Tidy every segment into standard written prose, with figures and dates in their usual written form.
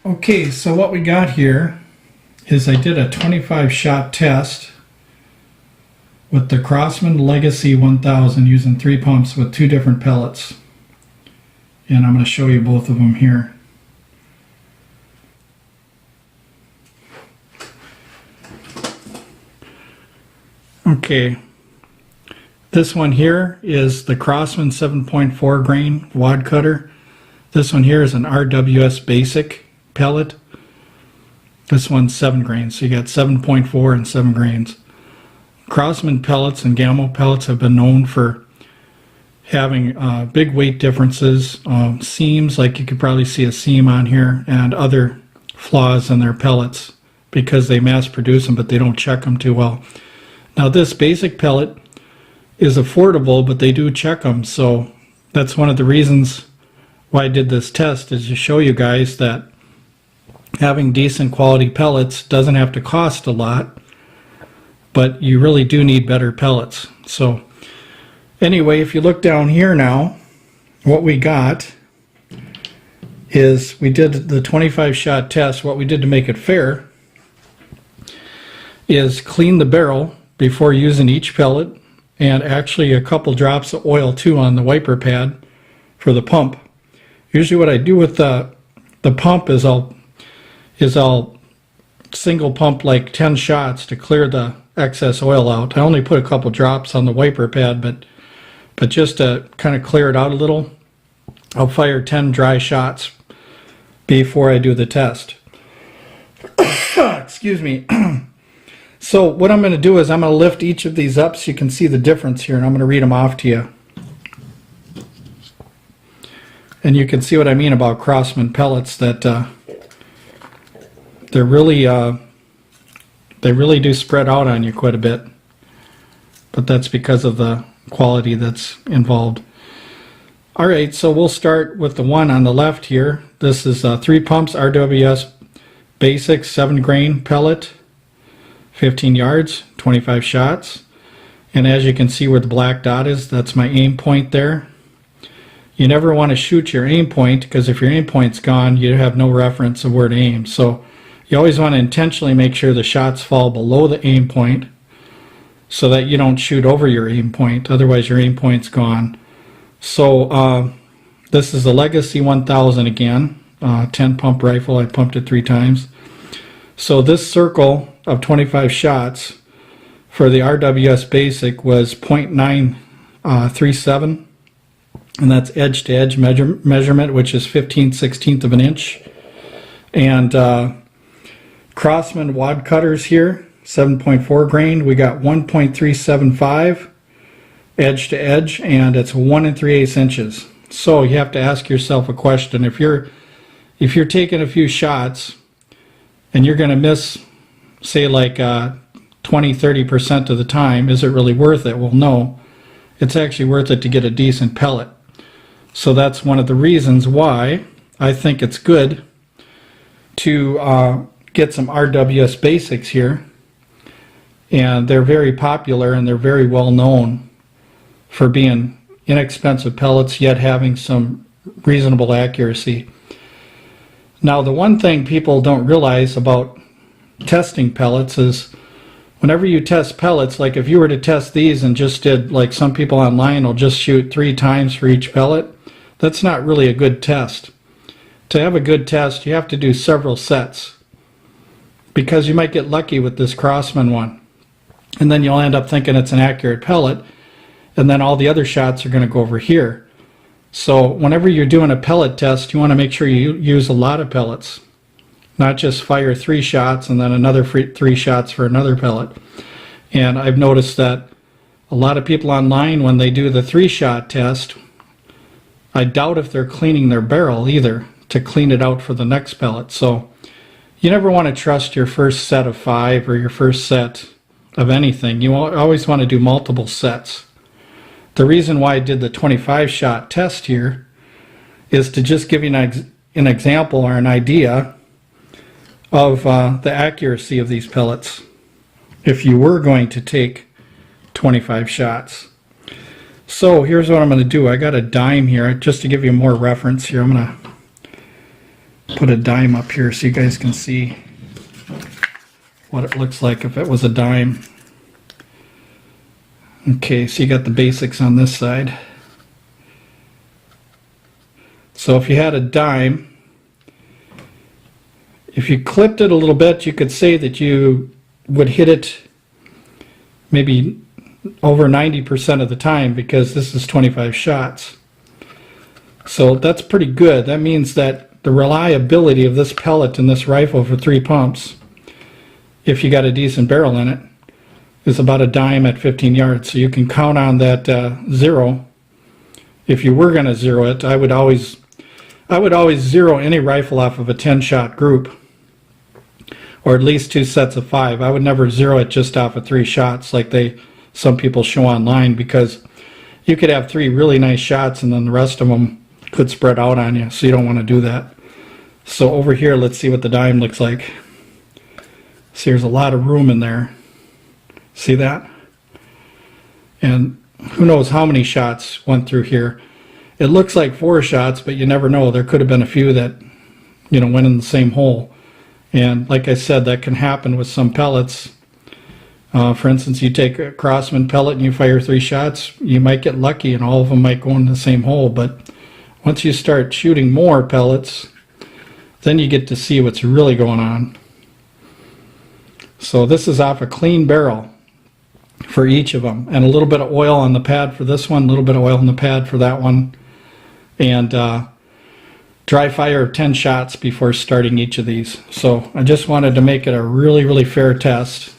Okay, so what we got here is I did a 25 shot test with the Crosman Legacy 1000 using 3 pumps with 2 different pellets. And I'm going to show you both of them here. Okay, this one here is the Crosman 7.4 grain wad cutter. This one here is an RWS basic pellet. This one's 7 grains, so you got 7.4 and 7 grains. Crosman pellets and Gamma pellets have been known for having big weight differences, seams, like you could probably see a seam on here, and other flaws in their pellets because they mass produce them but they don't check them too well. Now this basic pellet is affordable, but they do check them, so that's one of the reasons why I did this test, is to show you guys that having decent quality pellets doesn't have to cost a lot, but you really do need better pellets. So anyway, if you look down here now, what we got is we did the 25 shot test. What we did to make it fair is clean the barrel before using each pellet, and actually a couple drops of oil too on the wiper pad for the pump. Usually what I do with the pump is I'll single pump like 10 shots to clear the excess oil out. I only put a couple drops on the wiper pad, but just to kind of clear it out a little, I'll fire 10 dry shots before I do the test. Excuse me. So what I'm going to do is I'm going to lift each of these up so you can see the difference here, and I'm going to read them off to you. And you can see what I mean about Crosman pellets, that they really do spread out on you quite a bit, but that's because of the quality that's involved. Alright, so we'll start with the one on the left here. This is 3 pumps RWS basic 7 grain pellet, 15 yards, 25 shots, and as you can see where the black dot is, that's my aim point there. You never want to shoot your aim point, because if your aim point's gone, you have no reference of where to aim. So you always want to intentionally make sure the shots fall below the aim point so that you don't shoot over your aim point, otherwise your aim point's gone. So this is the Legacy 1000 again, 10 pump rifle. I pumped it 3 times. So this circle of 25 shots for the RWS basic was 0.937, and that's edge to edge measurement, which is 15/16 of an inch. And Crosman wad cutters here, 7.4 grain, we got 1.375 edge to edge, and it's 1 3/8 inches. So you have to ask yourself a question. If you're taking a few shots and you're going to miss, say like 20-30% of the time, is it really worth it? Well, no. It's actually worth it to get a decent pellet. So that's one of the reasons why I think it's good to get some RWS basics here. And they're very popular and they're very well known for being inexpensive pellets, yet having some reasonable accuracy. Now, the one thing people don't realize about testing pellets is whenever you test pellets, like if you were to test these and just did, like some people online will just shoot 3 times for each pellet, that's not really a good test. To have a good test, you have to do several sets, because you might get lucky with this Crosman one, and then you'll end up thinking it's an accurate pellet, and then all the other shots are going to go over here. So whenever you're doing a pellet test, you want to make sure you use a lot of pellets, not just fire 3 shots and then another 3 shots for another pellet. And I've noticed that a lot of people online, when they do the 3-shot test, I doubt if they're cleaning their barrel either to clean it out for the next pellet. So you never want to trust your first set of 5 or your first set of anything. You always want to do multiple sets. The reason why I did the 25 shot test here is to just give you an example or an idea of the accuracy of these pellets if you were going to take 25 shots. So here's what I'm going to do. I got a dime here just to give you more reference here. I'm going to put a dime up here so you guys can see what it looks like if it was a dime. Okay, so you got the basics on this side. So if you had a dime, if you clipped it a little bit, you could say that you would hit it maybe over 90% of the time, because this is 25 shots. So that's pretty good. That means that the reliability of this pellet in this rifle for 3 pumps, if you got a decent barrel in it, is about a dime at 15 yards. So you can count on that zero. If you were going to zero it, I would always zero any rifle off of a 10-shot group, or at least 2 sets of 5. I would never zero it just off of 3 shots like some people show online, because you could have 3 really nice shots and then the rest of them could spread out on you, so you don't want to do that. So over here, let's see what the dime looks like. See, there's a lot of room in there. See that? And who knows how many shots went through here. It looks like 4 shots, but you never know. There could have been a few that, went in the same hole. And like I said, that can happen with some pellets. For instance, you take a Crosman pellet and you fire 3 shots, you might get lucky and all of them might go in the same hole. But once you start shooting more pellets, then you get to see what's really going on. So this is off a clean barrel for each of them, and a little bit of oil on the pad for this one, a little bit of oil on the pad for that one, and dry fire of 10 shots before starting each of these. So I just wanted to make it a really, really fair test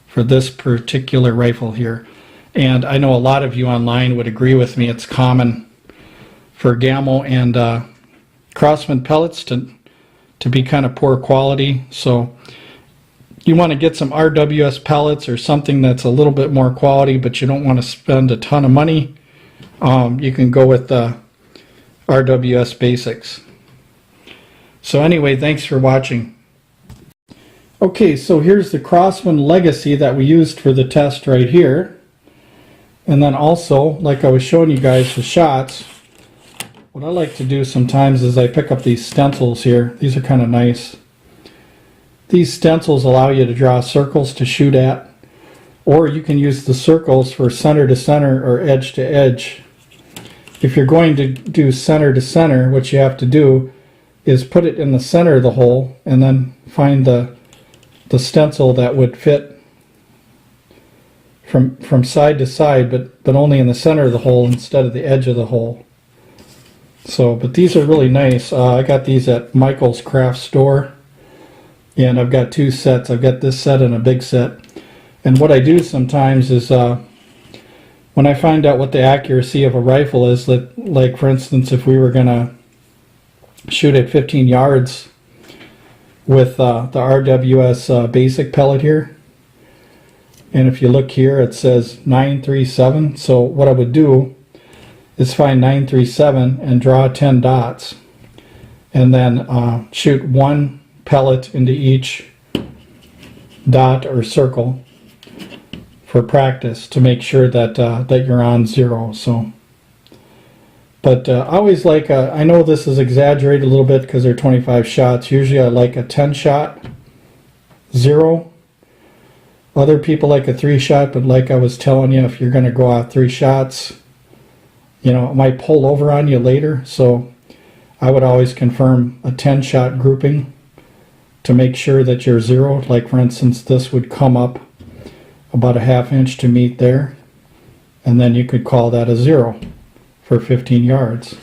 for this particular rifle here. And I know a lot of you online would agree with me. It's common for Gamo and Crosman pellets to be kind of poor quality. So you want to get some RWS pellets or something that's a little bit more quality, but you don't want to spend a ton of money. You can go with the RWS basics. So anyway, thanks for watching. Okay, so here's the Crosman Legacy that we used for the test right here. And then also, like I was showing you guys the shots, what I like to do sometimes is I pick up these stencils here. These are kind of nice. These stencils allow you to draw circles to shoot at, or you can use the circles for center to center or edge to edge. If you're going to do center to center, what you have to do is put it in the center of the hole and then find the stencil that would fit from side to side, but only in the center of the hole instead of the edge of the hole. So, but these are really nice. I got these at Michael's Craft Store, and I've got 2 sets. I've got this set and a big set. And what I do sometimes is when I find out what the accuracy of a rifle is, like for instance, if we were going to shoot at 15 yards with the RWS basic pellet here, and if you look here it says 937, so what I would do is find 937 and draw 10 dots, and then shoot 1 pellet into each dot or circle for practice to make sure that that you're on 0. So, but I always like I know this is exaggerated a little bit because they're 25 shots. Usually I like a 10 shot 0. Other people like a 3 shot, but like I was telling you, if you're going to go out 3 shots, it might pull over on you later. So I would always confirm a 10 shot grouping to make sure that you're 0. Like for instance, this would come up about a ½ inch to meet there, and then you could call that a 0 for 15 yards.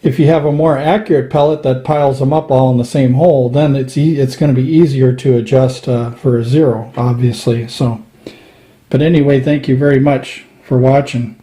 If you have a more accurate pellet that piles them up all in the same hole, then it's going to be easier to adjust for a 0, obviously. So, but anyway, thank you very much for watching.